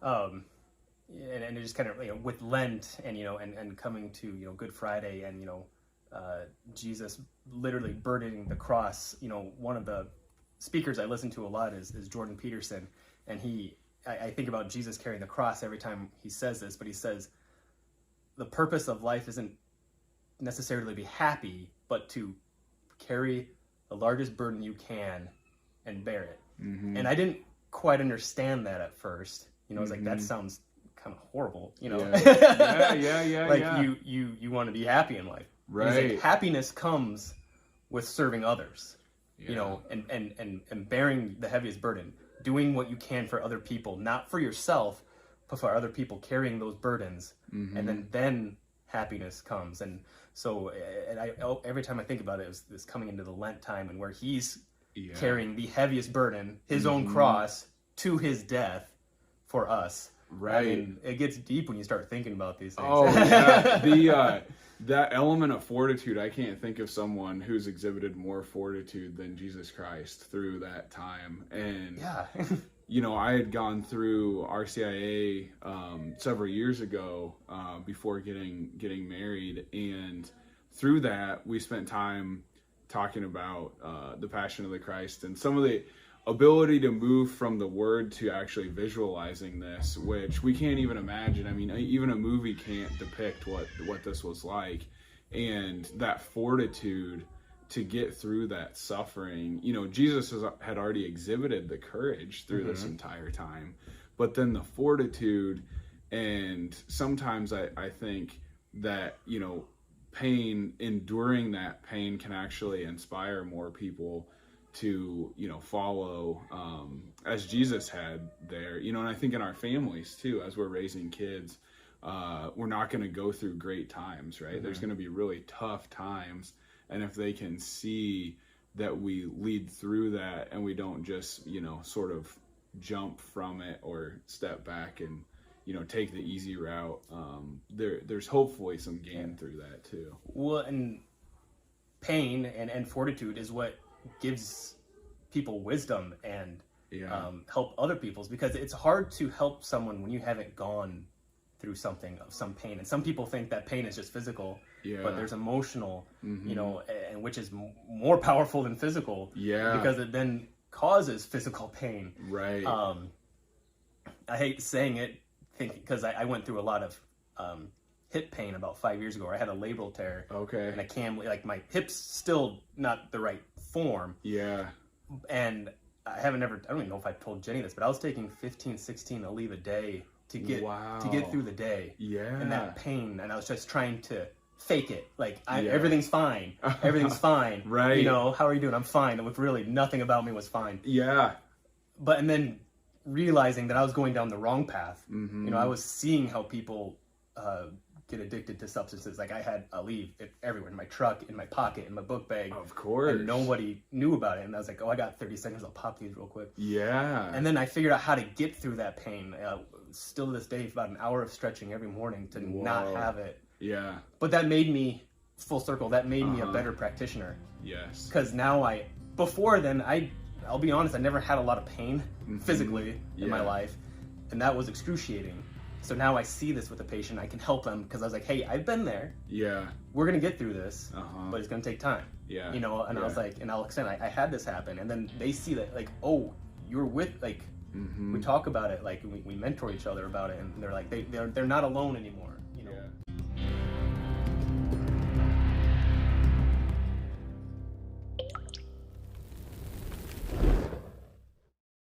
And it just kind of, with Lent and, and coming to, Good Friday and, Jesus literally burdening the cross. One of the speakers I listen to a lot is Jordan Peterson. And I think about Jesus carrying the cross every time he says this, but he says, the purpose of life isn't necessarily to be happy, but to carry the largest burden you can and bear it. Mm-hmm. And I didn't quite understand that at first. I was like, that sounds kind of horrible, Yeah. Like you want to be happy in life. Right. Like, happiness comes with serving others, and bearing the heaviest burden, doing what you can for other people, not for yourself, but for other people, carrying those burdens. Mm-hmm. And then happiness comes. And so, every time I think about it, it's coming into the Lent time and where he's carrying the heaviest burden, his own cross, to his death for us. Right. I mean, it gets deep when you start thinking about these things. Oh, yeah. That element of fortitude, I can't think of someone who's exhibited more fortitude than Jesus Christ through that time. And, I had gone through RCIA several years ago before getting married. And through that, we spent time talking about the Passion of the Christ and some of the ability to move from the word to actually visualizing this, which we can't even imagine. I mean, even a movie can't depict what this was like. And that fortitude to get through that suffering, Jesus had already exhibited the courage through this entire time, but then the fortitude. And sometimes I think that, pain, enduring that pain can actually inspire more people to follow as Jesus had there, and I think in our families too, as we're raising kids, we're not going to go through great times, right? Mm-hmm. There's going to be really tough times, and if they can see that we lead through that and we don't just sort of jump from it or step back and take the easy route, there's hopefully some gain through that too. Well, and pain and fortitude is what gives people wisdom and help other people's, because it's hard to help someone when you haven't gone through something of some pain. And some people think that pain is just physical, but there's emotional, and which is more powerful than physical, because it then causes physical pain. Right. I hate saying it, because I went through a lot of hip pain about 5 years ago, where I had a labral tear. Okay. And like my hip's still not the right form. Yeah. And I don't even know if I told Jenny this, but I was taking 15, 16 Aleve a day to get through the day. Yeah. And that pain, and I was just trying to fake it. Like, everything's fine. Everything's fine. Right. How are you doing? I'm fine. And with really nothing about me was fine. Yeah. And then realizing that I was going down the wrong path. Mm-hmm. I was seeing how people get addicted to substances. Like, I had Aleve everywhere, in my truck, in my pocket, in my book bag. Of course. And nobody knew about it. And I was like, I got 30 seconds. I'll pop these real quick. Yeah. And then I figured out how to get through that pain. Still to this day, about an hour of stretching every morning to not have it. Yeah. But that made me, full circle, that made me a better practitioner. Yes. Because now before then, I'll be honest, I never had a lot of pain physically in my life. And that was excruciating. So now I see this with a patient, I can help them, because I was like, hey, I've been there. Yeah. We're going to get through this, but it's going to take time. Yeah. And I was like, and I'll extend, I had this happen. And then they see that, like, oh, you're with, like, we talk about it, like, we mentor each other about it. And they're like, they're not alone anymore, Yeah.